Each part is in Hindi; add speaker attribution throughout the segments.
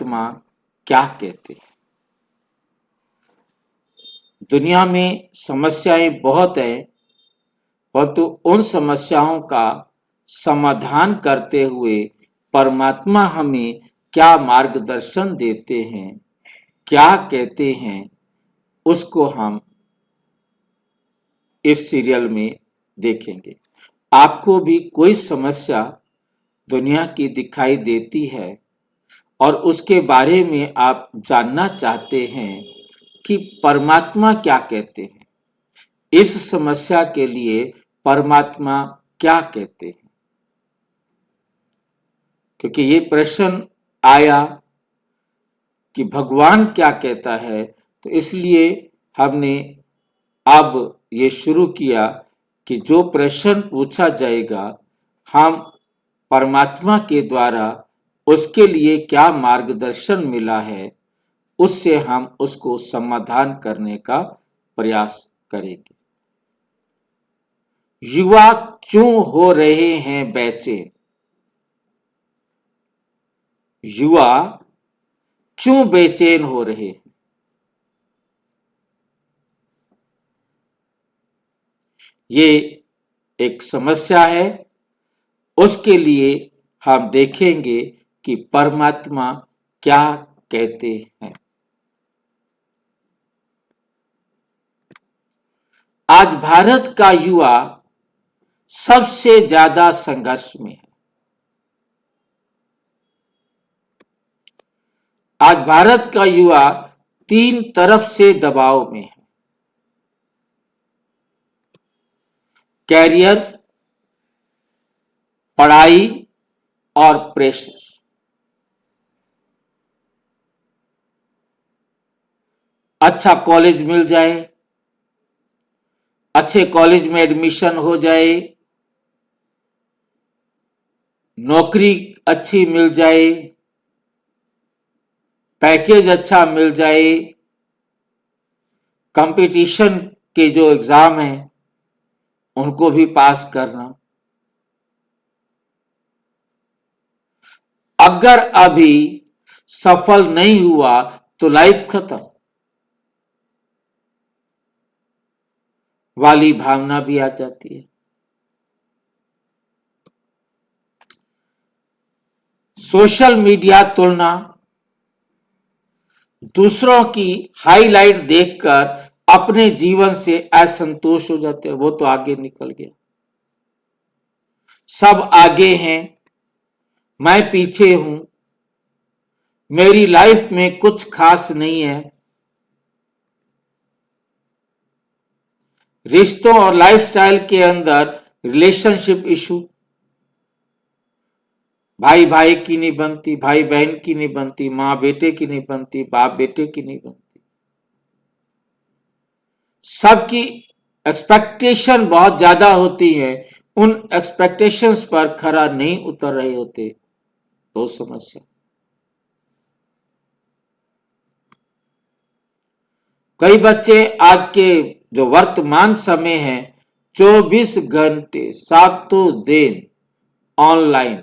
Speaker 1: परमात्मा क्या कहते हैं। दुनिया में समस्याएं बहुत है, परंतु उन समस्याओं का समाधान करते हुए परमात्मा हमें क्या मार्गदर्शन देते हैं, क्या कहते हैं, उसको हम इस सीरियल में देखेंगे। आपको भी कोई समस्या दुनिया की दिखाई देती है और उसके बारे में आप जानना चाहते हैं कि परमात्मा क्या कहते हैं, इस समस्या के लिए परमात्मा क्या कहते हैं, क्योंकि ये प्रश्न आया कि भगवान क्या कहता है, तो इसलिए हमने अब ये शुरू किया कि जो प्रश्न पूछा जाएगा हम परमात्मा के द्वारा उसके लिए क्या मार्गदर्शन मिला है, उससे हम उसको समाधान करने का प्रयास करेंगे। युवा क्यों हो रहे हैं बेचैन? युवा क्यों बेचैन हो रहे हैं? ये एक समस्या है। उसके लिए हम देखेंगे कि परमात्मा क्या कहते हैं। आज भारत का युवा सबसे ज्यादा संघर्ष में है। आज भारत का युवा 3 तरफ से दबाव में है। कैरियर, पढ़ाई और प्रेशर। अच्छा कॉलेज मिल जाए, अच्छे कॉलेज में एडमिशन हो जाए, नौकरी अच्छी मिल जाए, पैकेज अच्छा मिल जाए, कंपटीशन के जो एग्जाम हैं उनको भी पास करना। अगर अभी सफल नहीं हुआ तो लाइफ खत्म वाली भावना भी आ जाती है। सोशल मीडिया तुलना, दूसरों की हाईलाइट देखकर अपने जीवन से असंतोष हो जाते हैं। वो तो आगे निकल गया, सब आगे हैं, मैं पीछे हूं, मेरी लाइफ में कुछ खास नहीं है। रिश्तों और लाइफस्टाइल के अंदर रिलेशनशिप इशू, भाई भाई की नहीं बनती, भाई बहन की नहीं बनती, माँ बेटे की नहीं बनती, बाप बेटे की नहीं बनती। सबकी एक्सपेक्टेशन बहुत ज्यादा होती है, उन एक्सपेक्टेशंस पर खरा नहीं उतर रहे होते, तो समस्या। कई बच्चे आज के जो वर्तमान समय है 24 घंटे 7 दिन ऑनलाइन।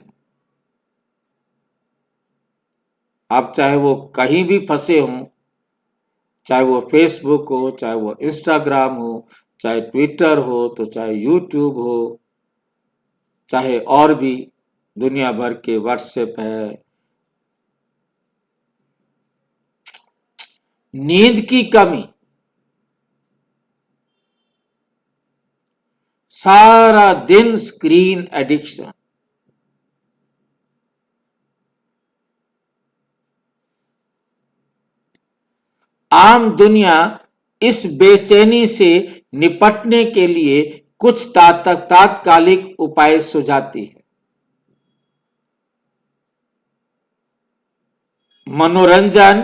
Speaker 1: आप चाहे वो कहीं भी फंसे हों, चाहे वो फेसबुक हो, चाहे वो इंस्टाग्राम हो, चाहे ट्विटर हो, तो चाहे यूट्यूब हो, चाहे और भी दुनिया भर के व्हाट्सएप है। नींद की कमी, सारा दिन स्क्रीन एडिक्शन, आम दुनिया इस बेचैनी से निपटने के लिए कुछ तात्कालिक उपाय सुझाती है। मनोरंजन,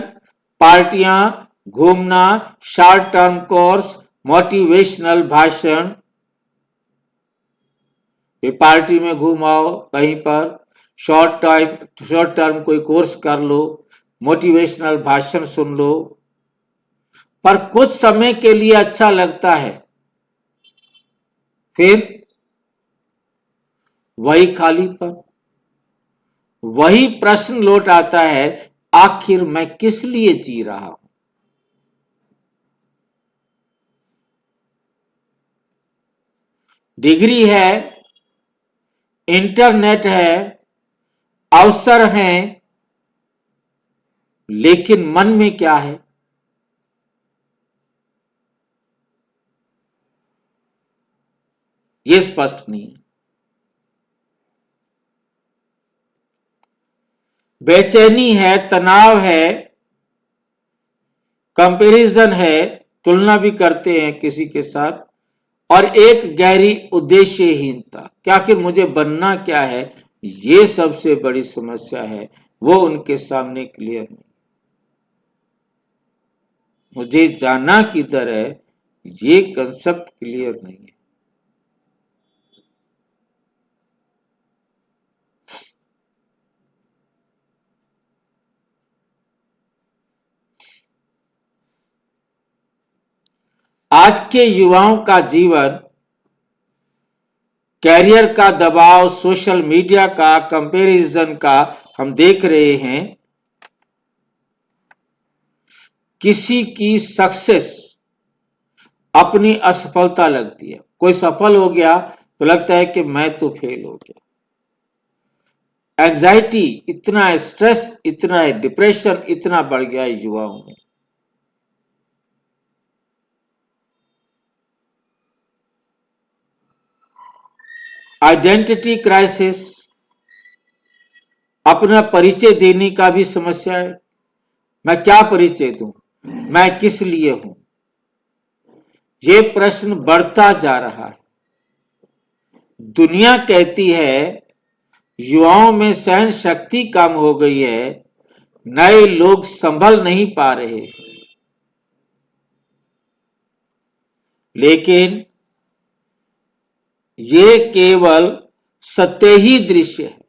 Speaker 1: पार्टियां, घूमना, शॉर्ट टर्म कोर्स, मोटिवेशनल भाषण। पार्टी में घूमाओ, कहीं पर शॉर्ट टर्म कोई कोर्स कर लो, मोटिवेशनल भाषण सुन लो, पर कुछ समय के लिए अच्छा लगता है, फिर वही खालीपन, वही प्रश्न लौट आता है, आखिर मैं किस लिए जी रहा हूं। डिग्री है, इंटरनेट है, अवसर हैं, लेकिन मन में क्या है? यह स्पष्ट नहीं है। बेचैनी है, तनाव है, कंपैरिजन है, तुलना भी करते हैं किसी के साथ, और एक गहरी उद्देश्यहीनता, क्या कि मुझे बनना क्या है, ये सबसे बड़ी समस्या है। वो उनके सामने क्लियर नहीं। मुझे जाना किधर है, ये कंसेप्ट क्लियर नहीं है। आज के युवाओं का जीवन कैरियर का दबाव, सोशल मीडिया का, कंपैरिजन का हम देख रहे हैं। किसी की सक्सेस अपनी असफलता लगती है। कोई सफल हो गया तो लगता है कि मैं तो फेल हो गया। एंजाइटी, इतना स्ट्रेस, इतना डिप्रेशन इतना बढ़ गया है युवाओं में। आइडेंटिटी क्राइसिस, अपना परिचय देने का भी समस्या है। मैं क्या परिचय दूं, मैं किस लिए हूं, ये प्रश्न बढ़ता जा रहा है। दुनिया कहती है युवाओं में सहन शक्ति कम हो गई है, नए लोग संभल नहीं पा रहे। लेकिन ये केवल सतही दृश्य है।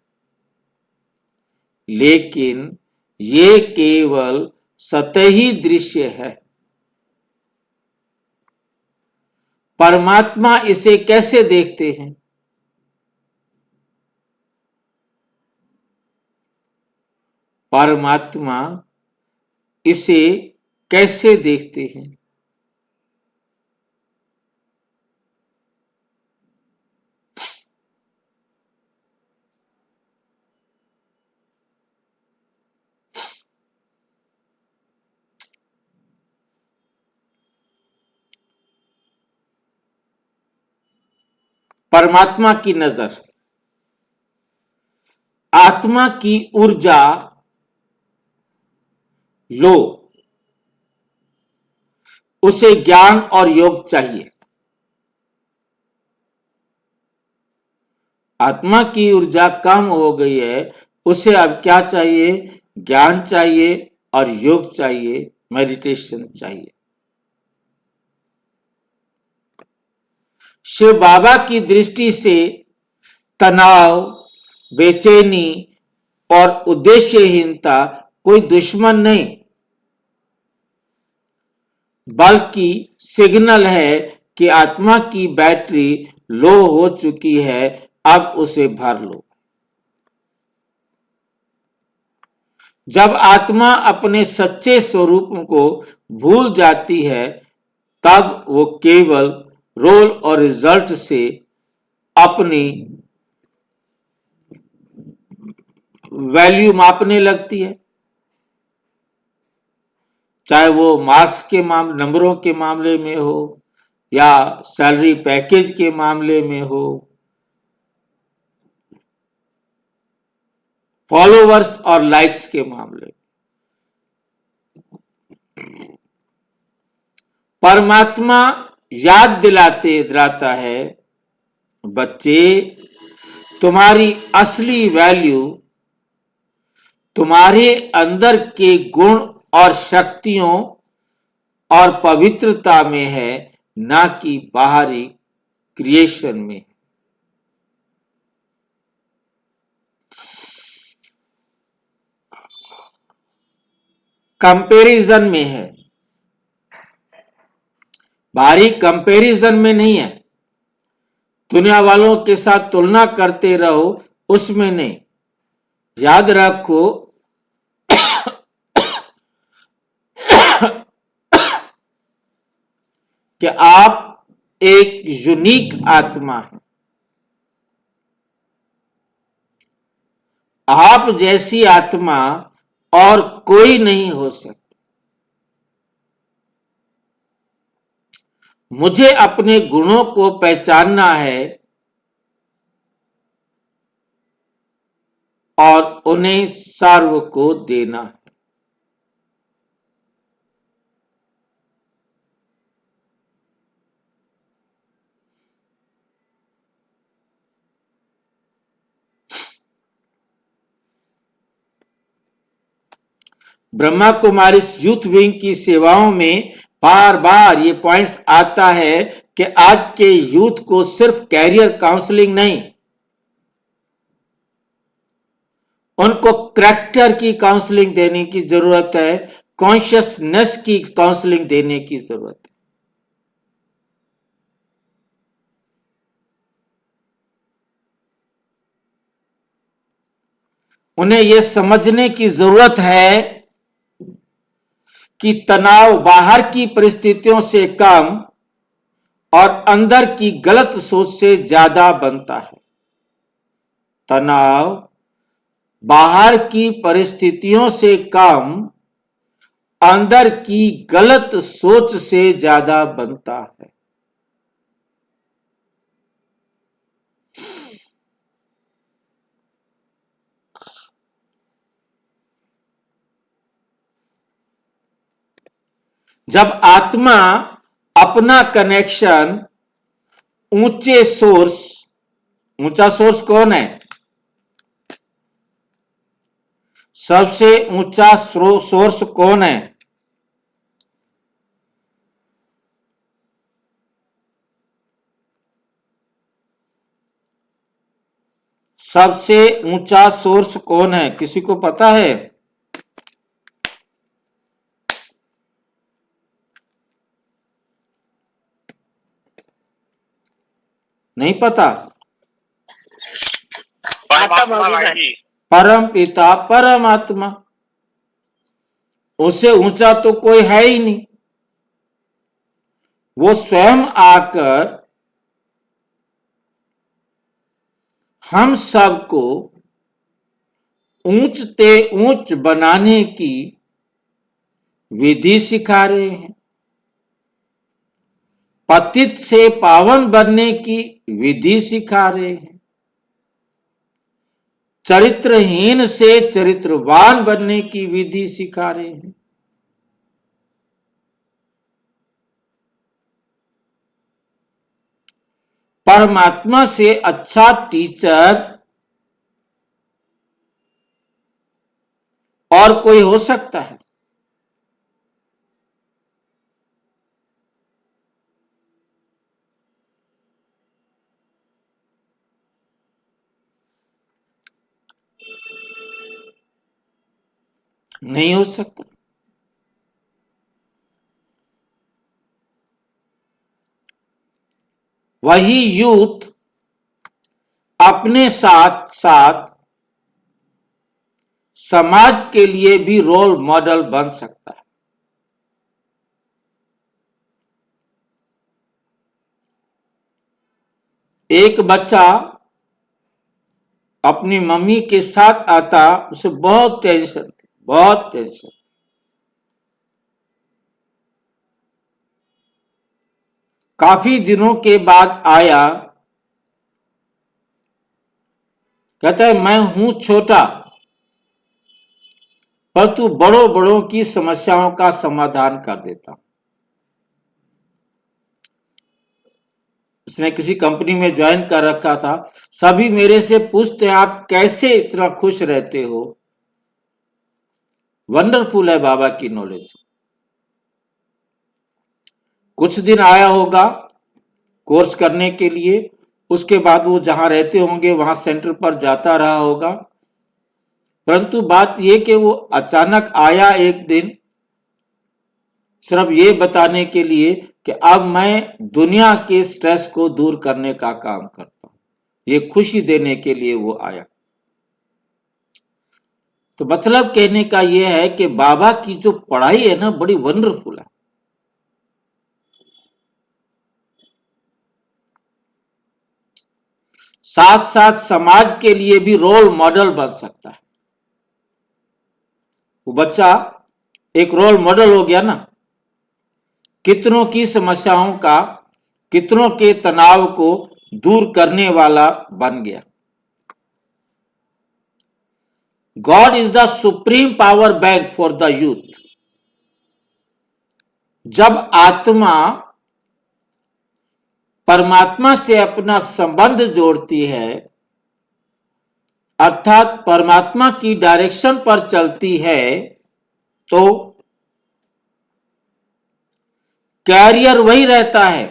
Speaker 1: लेकिन ये केवल सतही दृश्य है। परमात्मा इसे कैसे देखते हैं? परमात्मा इसे कैसे देखते हैं? परमात्मा की नजर, आत्मा की ऊर्जा लो, उसे ज्ञान और योग चाहिए। आत्मा की ऊर्जा कम हो गई है, उसे अब क्या चाहिए? ज्ञान चाहिए और योग चाहिए, मेडिटेशन चाहिए। शिव बाबा की दृष्टि से तनाव, बेचैनी और उद्देश्यहीनता कोई दुश्मन नहीं, बल्कि सिग्नल है कि आत्मा की बैटरी लो हो चुकी है, अब उसे भर लो। जब आत्मा अपने सच्चे स्वरूप को भूल जाती है, तब वो केवल रोल और रिजल्ट से अपनी वैल्यू मापने लगती है। चाहे वो मार्क्स के नंबरों के मामले में हो, या सैलरी पैकेज के मामले में हो, फॉलोवर्स और लाइक्स के मामले। परमात्मा याद दिलाता है, बच्चे, तुम्हारी असली वैल्यू तुम्हारे अंदर के गुण और शक्तियों और पवित्रता में है, ना कि बाहरी क्रिएशन में। कंपैरिजन में है, बाहरी कंपैरिजन में नहीं है। दुनिया वालों के साथ तुलना करते रहो, उसमें नहीं। याद रखो, कि आप एक यूनिक आत्मा हैं। आप जैसी आत्मा और कोई नहीं हो सकती। मुझे अपने गुणों को पहचानना है और उन्हें सर्व को देना है। ब्रह्मा कुमारी यूथ विंग की सेवाओं में बार बार ये पॉइंट्स आता है कि आज के यूथ को सिर्फ कैरियर काउंसलिंग नहीं, उनको करैक्टर की काउंसलिंग देने की जरूरत है, कॉन्शियसनेस की काउंसलिंग देने की जरूरत है। उन्हें यह समझने की जरूरत है कि तनाव बाहर की परिस्थितियों से कम और अंदर की गलत सोच से ज्यादा बनता है। तनाव बाहर की परिस्थितियों से कम अंदर की गलत सोच से ज्यादा बनता है। जब आत्मा अपना कनेक्शन ऊंचे सोर्स, ऊंचा सोर्स कौन है? सबसे ऊंचा सोर्स कौन है? सबसे ऊंचा सोर्स कौन है? किसी को पता है? नहीं पता? परम पिता परमात्मा, उससे ऊंचा तो कोई है ही नहीं। वो स्वयं आकर हम सबको ऊंचते ऊंच बनाने की विधि सिखा रहे हैं, पतित से पावन बनने की विधि सिखा रहे हैं, चरित्रहीन से चरित्रवान बनने की विधि सिखा रहे हैं। परमात्मा से अच्छा टीचर और कोई हो सकता है? नहीं हो सकता। वही यूथ अपने साथ साथ समाज के लिए भी रोल मॉडल बन सकता है। एक बच्चा अपनी मम्मी के साथ आता, उसे बहुत टेंशन थी, बहुत टेंशन। काफी दिनों के बाद आया, कहता है मैं हूं छोटा, पर तू बड़ों बड़ों की समस्याओं का समाधान कर देता। उसने किसी कंपनी में ज्वाइन कर रखा था। सभी मेरे से पूछते हैं आप कैसे इतना खुश रहते हो। वंडरफुल है बाबा की नॉलेज। कुछ दिन आया होगा कोर्स करने के लिए, उसके बाद वो जहां रहते होंगे वहां सेंटर पर जाता रहा होगा। परंतु बात यह कि वो अचानक आया एक दिन सिर्फ ये बताने के लिए कि अब मैं दुनिया के स्ट्रेस को दूर करने का काम करता हूं। ये खुशी देने के लिए वो आया। तो मतलब कहने का यह है कि बाबा की जो पढ़ाई है ना, बड़ी वंडरफुल है। साथ साथ समाज के लिए भी रोल मॉडल बन सकता है। वो बच्चा एक रोल मॉडल हो गया ना, कितनों की समस्याओं का, कितनों के तनाव को दूर करने वाला बन गया। God is the supreme power bank for the youth. जब आत्मा परमात्मा से अपना संबंध जोड़ती है, अर्थात परमात्मा की डायरेक्शन पर चलती है, तो कैरियर वही रहता है।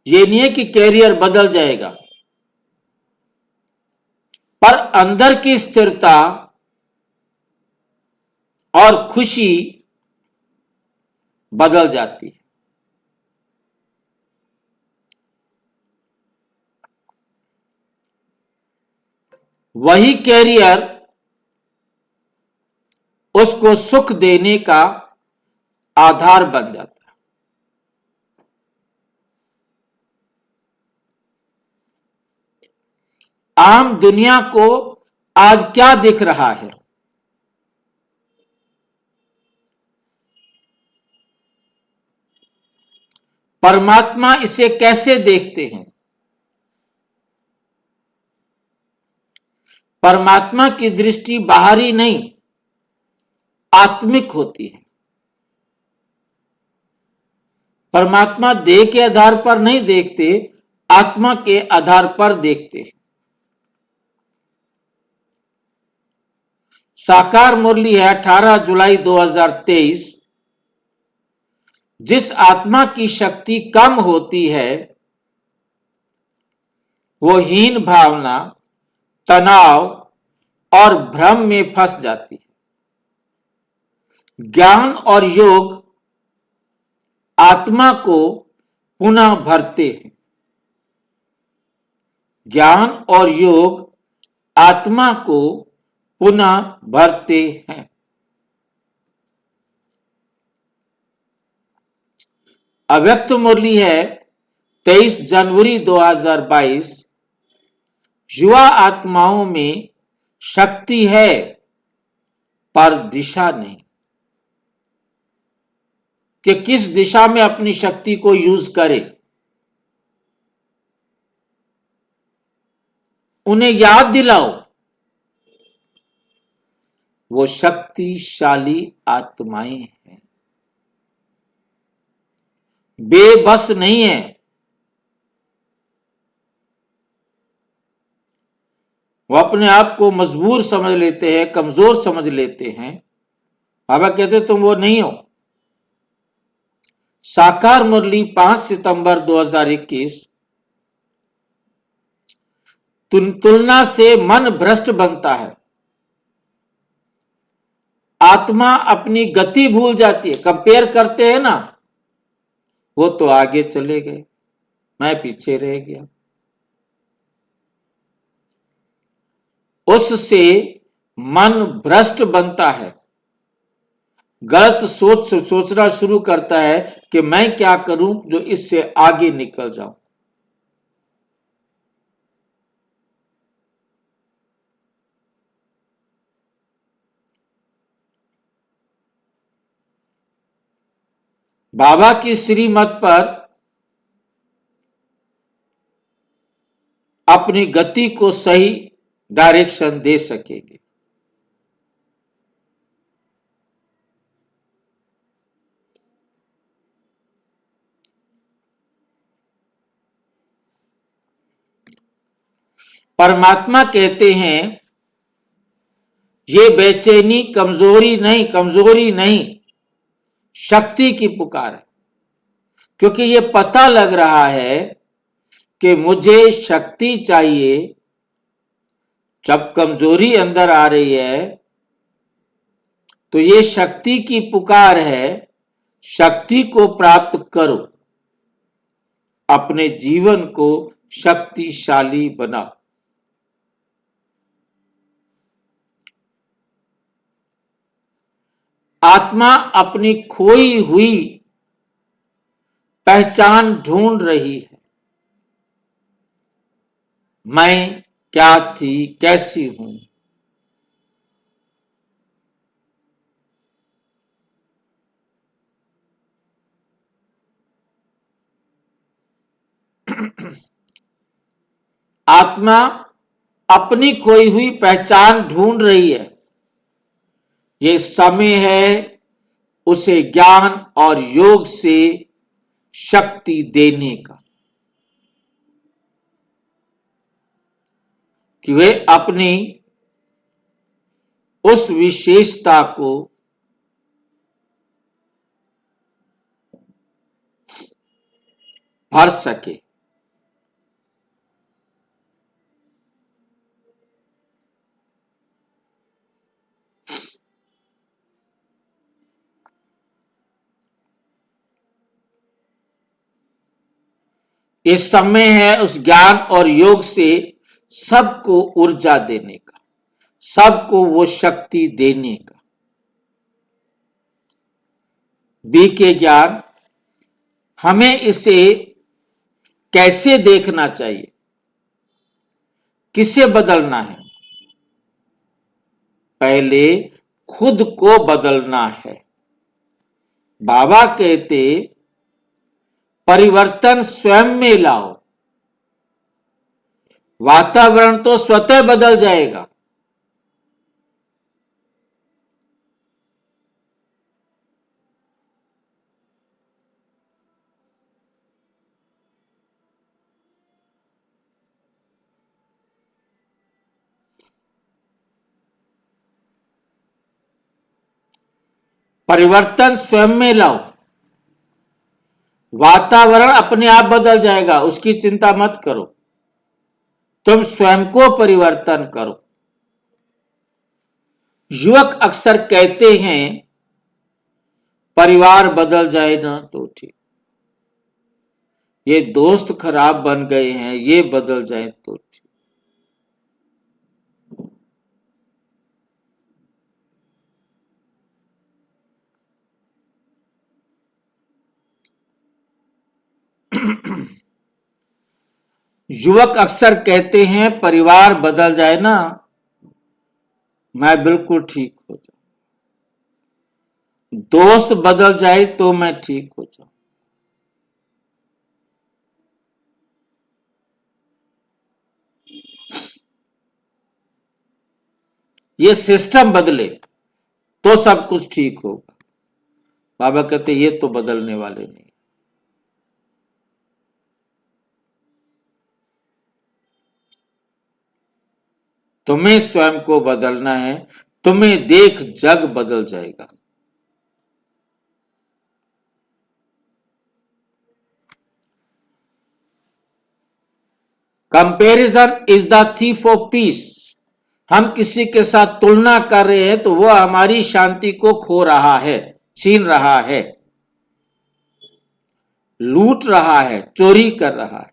Speaker 1: ये नहीं है कि कैरियर बदल जाएगा, पर अंदर की स्थिरता और खुशी बदल जाती है। वही कैरियर उसको सुख देने का आधार बन जाता है। आम दुनिया को आज क्या दिख रहा है? परमात्मा इसे कैसे देखते हैं? परमात्मा की दृष्टि बाहरी नहीं, आत्मिक होती है। परमात्मा देह के आधार पर नहीं देखते, आत्मा के आधार पर देखते हैं। साकार मुरली है 18 जुलाई 2023। जिस आत्मा की शक्ति कम होती है वो हीन भावना, तनाव और भ्रम में फंस जाती है। ज्ञान और योग आत्मा को पुनः भरते हैं। ज्ञान और योग आत्मा को पुनः भरते हैं। अव्यक्त मुरली है 23 जनवरी 2022। युवा आत्माओं में शक्ति है पर दिशा नहीं, कि किस दिशा में अपनी शक्ति को यूज करें। उन्हें याद दिलाओ, वो शक्तिशाली आत्माएं हैं, बेबस नहीं है। वो अपने आप को मजबूर समझ लेते हैं, कमजोर समझ लेते हैं। बाबा कहते तुम वो नहीं हो। साकार मुरली 5 सितंबर 2021। तुलना से मन भ्रष्ट बनता है। आत्मा अपनी गति भूल जाती है। कंपेयर करते हैं ना, वो तो आगे चले गए, मैं पीछे रह गया। उससे मन भ्रष्ट बनता है, गलत सोचना शुरू करता है कि मैं क्या करूं जो इससे आगे निकल जाऊं। बाबा की श्रीमत पर अपनी गति को सही डायरेक्शन दे सकेंगे। परमात्मा कहते हैं ये बेचैनी कमजोरी नहीं, शक्ति की पुकार है। क्योंकि ये पता लग रहा है कि मुझे शक्ति चाहिए। जब कमजोरी अंदर आ रही है तो ये शक्ति की पुकार है। शक्ति को प्राप्त करो, अपने जीवन को शक्तिशाली बनाओ। आत्मा अपनी खोई हुई पहचान ढूंढ रही है। मैं क्या थी, कैसी हूं। आत्मा अपनी खोई हुई पहचान ढूंढ रही है। ये समय है उसे ज्ञान और योग से शक्ति देने का, कि वे अपनी उस विशेषता को भर सके। इस समय है उस ज्ञान और योग से सबको ऊर्जा देने का, सबको वो शक्ति देने का। बी के ज्ञान, हमें इसे कैसे देखना चाहिए, किसे बदलना है। पहले खुद को बदलना है। बाबा कहते परिवर्तन स्वयं में लाओ, वातावरण तो स्वतः बदल जाएगा। परिवर्तन स्वयं में लाओ, वातावरण अपने आप बदल जाएगा, उसकी चिंता मत करो। तुम स्वयं को परिवर्तन करो। युवक अक्सर कहते हैं परिवार बदल जाए ना तो ठीक, ये दोस्त खराब बन गए हैं, ये बदल जाए तो ठीक। युवक अक्सर कहते हैं परिवार बदल जाए ना मैं बिल्कुल ठीक हो जाऊं, दोस्त बदल जाए तो मैं ठीक हो जाऊं। ये सिस्टम बदले तो सब कुछ ठीक होगा। बाबा कहते ये तो बदलने वाले नहीं। तुम्हें स्वयं को बदलना है, तुम्हें देख जग बदल जाएगा। Comparison is the thief of peace. हम किसी के साथ तुलना कर रहे हैं तो वह हमारी शांति को खो रहा है, छीन रहा है, लूट रहा है, चोरी कर रहा है।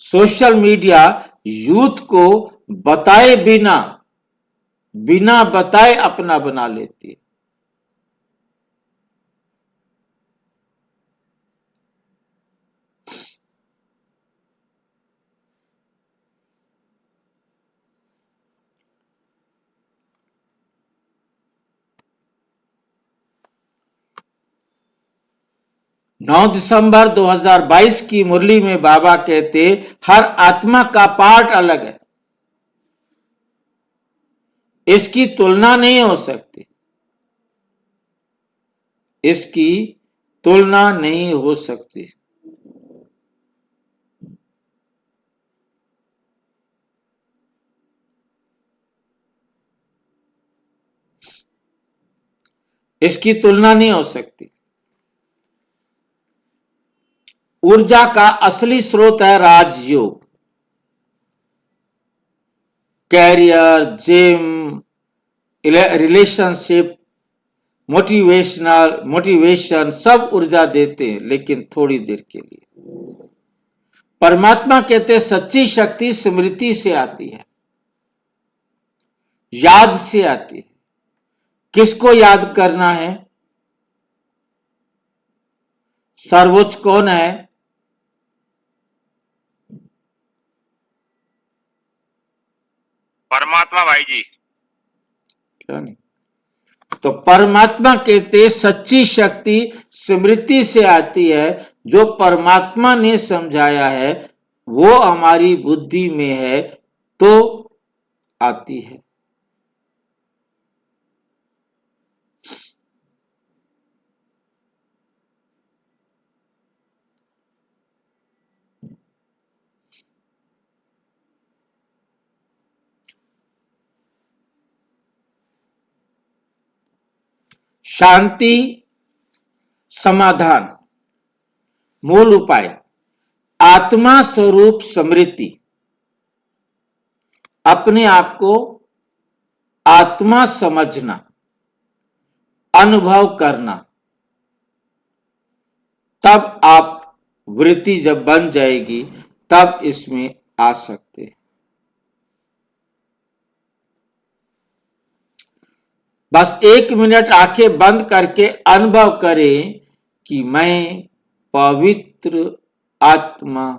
Speaker 1: सोशल मीडिया यूथ को बताए बिना बिना बताए अपना बना लेती है। नौ दिसंबर 2022 की मुरली में बाबा कहते हर आत्मा का पार्ट अलग है, इसकी तुलना नहीं हो सकती, इसकी तुलना नहीं हो सकती। इसकी तुलना नहीं हो सकती। ऊर्जा का असली स्रोत है राजयोग। कैरियर, जिम, रिलेशनशिप, मोटिवेशन सब ऊर्जा देते हैं, लेकिन थोड़ी देर के लिए। परमात्मा कहते सच्ची शक्ति स्मृति से आती है, याद से आती है। किसको याद करना है? सर्वोच्च कौन है?
Speaker 2: परमात्मा भाई जी।
Speaker 1: क्या नहीं, तो परमात्मा कहते सच्ची शक्ति स्मृति से आती है। जो परमात्मा ने समझाया है वो हमारी बुद्धि में है तो आती है। शांति, समाधान, मूल उपाय, आत्मा स्वरूप स्मृति, अपने आप को आत्मा समझना, अनुभव करना, तब आप वृत्ति जब बन जाएगी तब इसमें आ सकते हैं। बस 1 मिनट आंखें बंद करके अनुभव करें कि मैं पवित्र आत्मा।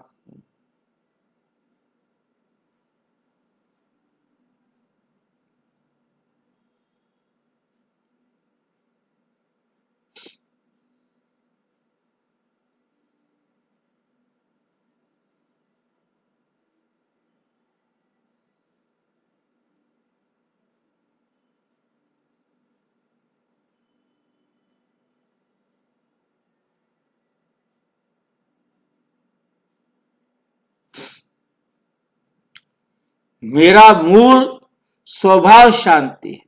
Speaker 1: मेरा मूल स्वभाव शांति है।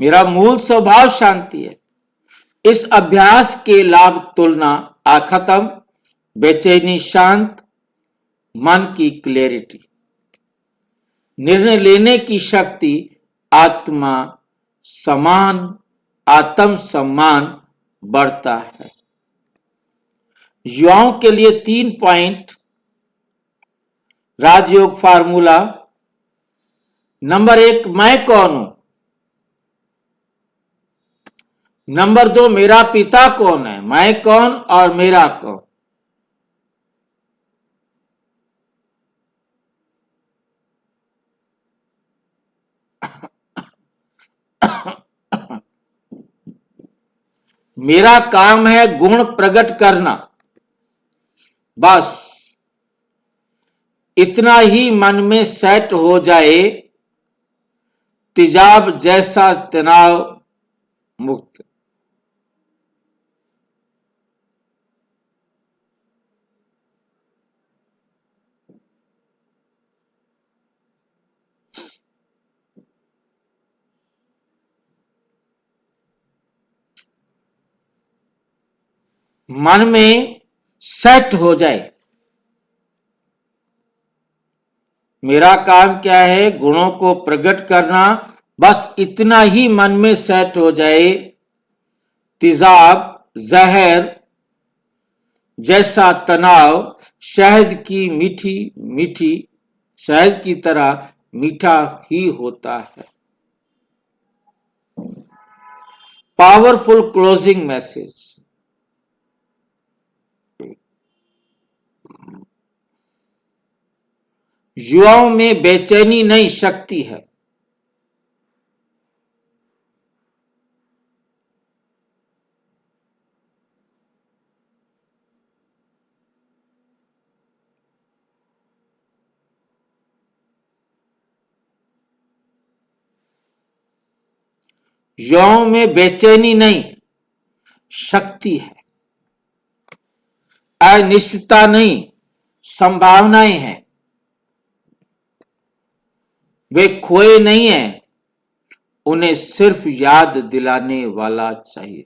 Speaker 1: मेरा मूल स्वभाव शांति है। इस अभ्यास के लाभ तुलना आ खत्म, बेचैनी शांत, मन की क्लैरिटी, निर्णय लेने की शक्ति, आत्मा समान, आत्म सम्मान बढ़ता है। युवाओं के लिए 3 पॉइंट राजयोग फार्मूला। नंबर 1, मैं कौन हूं। नंबर 2, मेरा पिता कौन है। मैं कौन और मेरा कौन। मेरा काम है गुण प्रकट करना। बस इतना ही मन में सेट हो जाए, तेजाब जैसा तनाव मुक्त। मन में सेट हो जाए, मेरा काम क्या है गुणों को प्रकट करना। बस इतना ही मन में सेट हो जाए, तेजाब जहर जैसा तनाव शहद की मीठी मीठी, शहद की तरह मीठा ही होता है। Powerful closing message. युवाओं में बेचैनी नहीं, शक्ति है। युवाओं में बेचैनी नहीं, शक्ति है। अनिश्चितता नहीं, संभावनाएं हैं। वे खोए नहीं हैं, उन्हें सिर्फ याद दिलाने वाला चाहिए।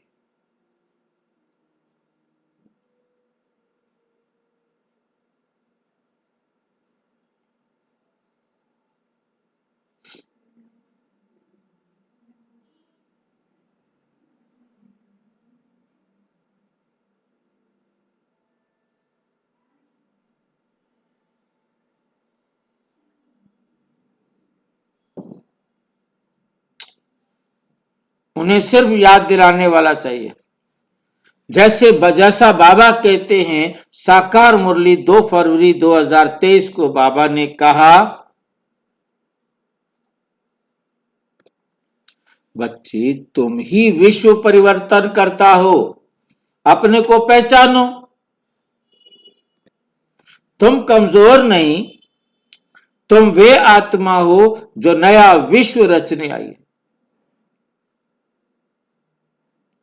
Speaker 1: उन्हें सिर्फ याद दिलाने वाला चाहिए। जैसा बाबा कहते हैं, साकार मुरली 2 फरवरी 2023 को बाबा ने कहा, बच्चे तुम ही विश्व परिवर्तन करता हो, अपने को पहचानो। तुम कमजोर नहीं, तुम वे आत्मा हो जो नया विश्व रचने आई है।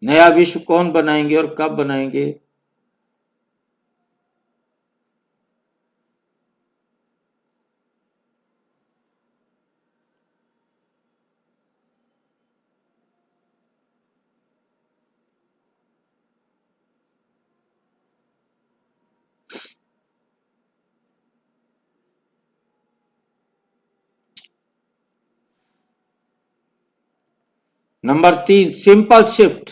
Speaker 1: नया विश्व कौन बनाएंगे और कब बनाएंगे? Number 3, simple shift,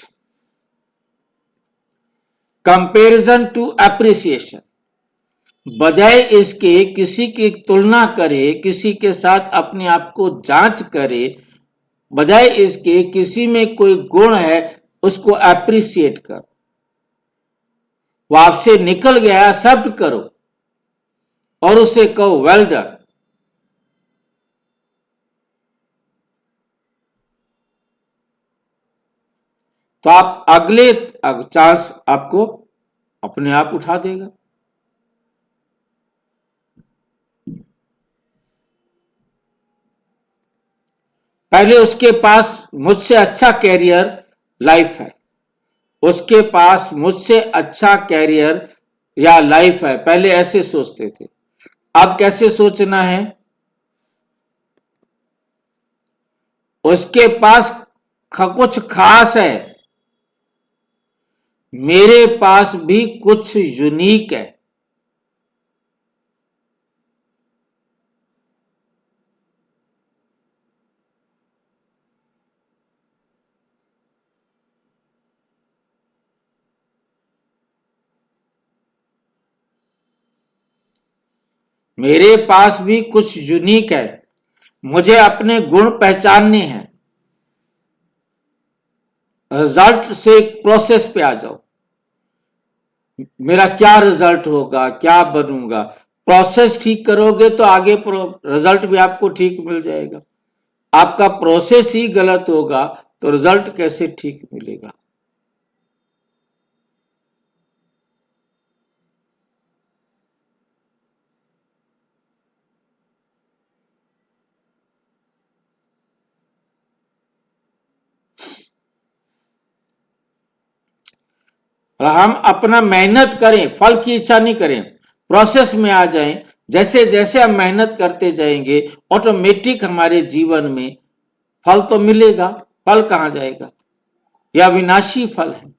Speaker 1: comparison to appreciation. बजाय इसके किसी की तुलना करे, किसी के साथ अपने आप को जांच करे, बजाय इसके किसी में कोई गुण है उसको एप्रिसिएट कर। वो आपसे निकल गया, एक्सेप्ट करो और उसे कहो वेल डन। तो आप अगले चांस आपको अपने आप उठा देगा। पहले उसके पास मुझसे अच्छा कैरियर लाइफ है, उसके पास मुझसे अच्छा कैरियर या लाइफ है, पहले ऐसे सोचते थे। अब कैसे सोचना है? उसके पास कुछ खास है, मेरे पास भी कुछ यूनिक है। मेरे पास भी कुछ यूनिक है, मुझे अपने गुण पहचानने हैं। रिजल्ट से प्रोसेस पे आ जाओ, मेरा क्या रिजल्ट होगा, क्या बनूंगा। प्रोसेस ठीक करोगे तो आगे रिजल्ट भी आपको ठीक मिल जाएगा। आपका प्रोसेस ही गलत होगा तो रिजल्ट कैसे ठीक मिलेगा? हम अपना मेहनत करें, फल की इच्छा नहीं करें, प्रोसेस में आ जाएं। जैसे जैसे हम मेहनत करते जाएंगे ऑटोमेटिक हमारे जीवन में फल तो मिलेगा। फल कहां जाएगा? यह विनाशी फल है।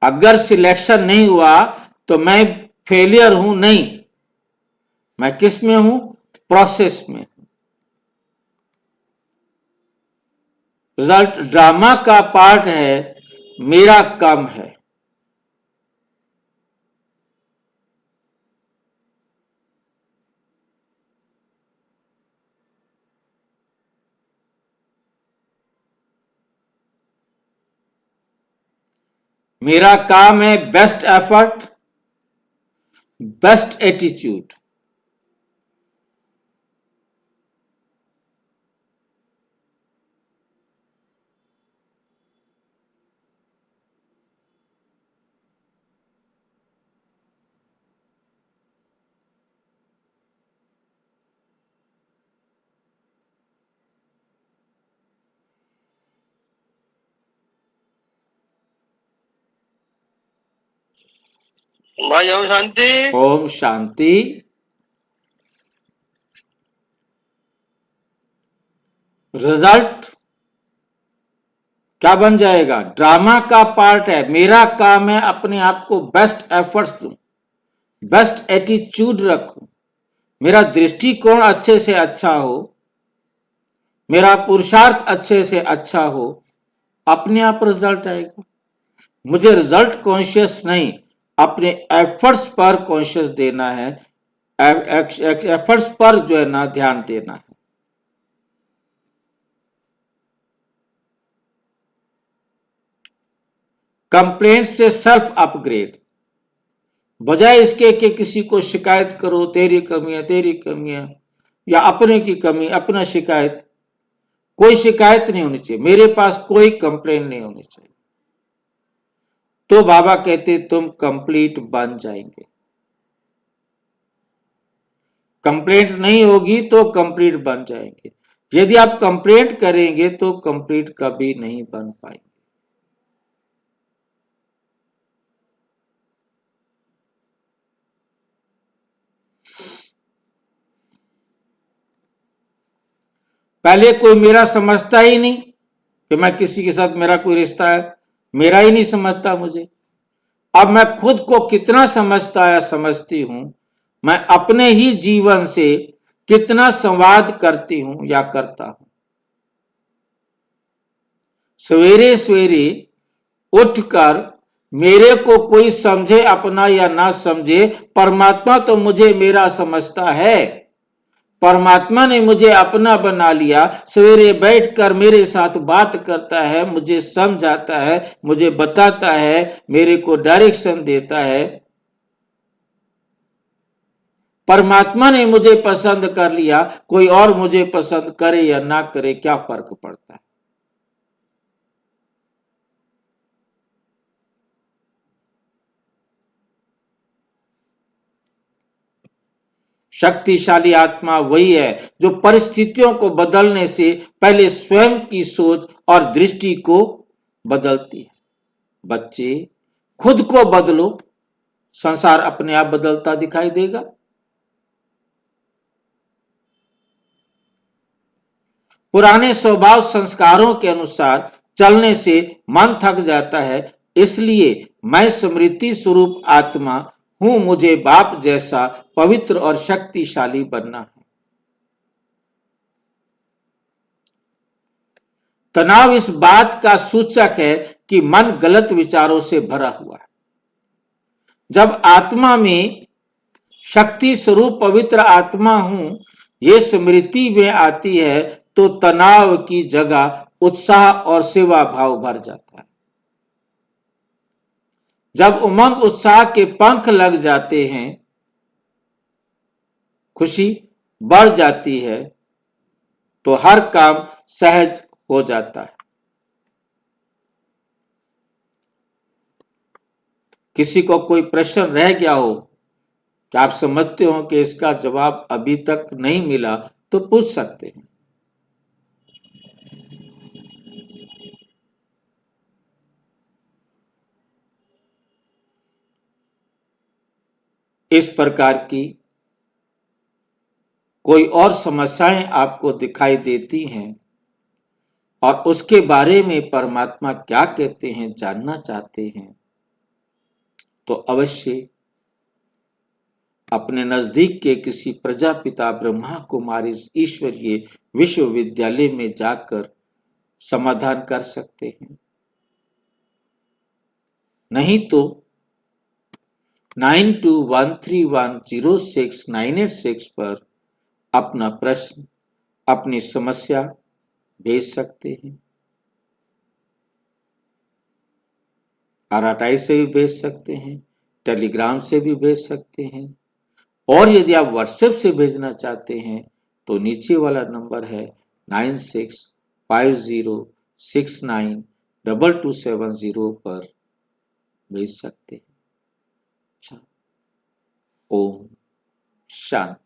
Speaker 1: अगर सिलेक्शन नहीं हुआ तो मैं फेलियर हूं? नहीं, मैं किस में हूं? प्रोसेस में। रिजल्ट ड्रामा का पार्ट है, मेरा काम है। मेरा काम है बेस्ट एफर्ट, बेस्ट एटीट्यूड।
Speaker 2: भाई ओम शांति।
Speaker 1: ओम शांति। रिजल्ट क्या बन जाएगा? ड्रामा का पार्ट है। मेरा काम है अपने आप को बेस्ट एफर्ट्स दूं, बेस्ट एटीट्यूड रखूं, मेरा दृष्टिकोण अच्छे से अच्छा हो, मेरा पुरुषार्थ अच्छे से अच्छा हो, अपने आप रिजल्ट आएगा। मुझे रिजल्ट कॉन्शियस नहीं, अपने एफर्ट्स पर कॉन्शियस देना है, एफर्ट्स पर जो है ना ध्यान देना है। कंप्लेंट से सेल्फ अपग्रेड, बजाय इसके कि किसी को शिकायत करो, तेरी कमी है, या अपने की कमी, अपना शिकायत, कोई शिकायत नहीं होनी चाहिए, मेरे पास कोई कंप्लेंट नहीं होनी चाहिए। तो बाबा कहते तुम कंप्लीट बन जाएंगे। कंप्लेंट नहीं होगी तो कंप्लीट बन जाएंगे। यदि आप कंप्लेंट करेंगे तो कंप्लीट कभी नहीं बन पाएंगे। पहले कोई मेरा समझता ही नहीं कि मैं किसी के साथ मेरा कोई रिश्ता है, मेरा ही नहीं समझता मुझे। अब मैं खुद को कितना समझता या समझती हूं, मैं अपने ही जीवन से कितना संवाद करती हूं या करता हूं। सवेरे सवेरे उठकर मेरे को कोई समझे अपना या ना समझे, परमात्मा तो मुझे मेरा समझता है। परमात्मा ने मुझे अपना बना लिया, सवेरे बैठकर मेरे साथ बात करता है, मुझे समझाता है, मुझे बताता है, मेरे को डायरेक्शन देता है। परमात्मा ने मुझे पसंद कर लिया, कोई और मुझे पसंद करे या ना करे क्या फर्क पड़ता है। शक्तिशाली आत्मा वही है जो परिस्थितियों को बदलने से पहले स्वयं की सोच और दृष्टि को बदलती है। बच्चे, खुद को बदलो, संसार अपने आप बदलता दिखाई देगा। पुराने स्वभाव संस्कारों के अनुसार चलने से मन थक जाता है, इसलिए मैं स्मृति स्वरूप आत्मा हूं, मुझे बाप जैसा पवित्र और शक्तिशाली बनना है। तनाव इस बात का सूचक है कि मन गलत विचारों से भरा हुआ है। जब आत्मा में शक्ति स्वरूप पवित्र आत्मा हूं ये स्मृति में आती है तो तनाव की जगह उत्साह और सेवा भाव भर जाता है। जब उमंग उत्साह के पंख लग जाते हैं, खुशी बढ़ जाती है, तो हर काम सहज हो जाता है। किसी को कोई प्रश्न रह गया हो कि आप समझते हो कि इसका जवाब अभी तक नहीं मिला, तो पूछ सकते हैं। इस प्रकार की कोई और समस्याएं आपको दिखाई देती हैं और उसके बारे में परमात्मा क्या कहते हैं जानना चाहते हैं, तो अवश्य अपने नजदीक के किसी प्रजापिता ब्रह्मा कुमारी ईश्वरीय विश्वविद्यालय में जाकर समाधान कर सकते हैं। नहीं तो 9213106986 पर अपना प्रश्न, अपनी समस्या भेज सकते हैं। RTI से भी भेज सकते हैं, टेलीग्राम से भी भेज सकते हैं, और यदि आप व्हाट्सएप से भेजना चाहते हैं तो नीचे वाला नंबर है 9650692270 पर भेज सकते हैं। अच्छा, ओम शांति।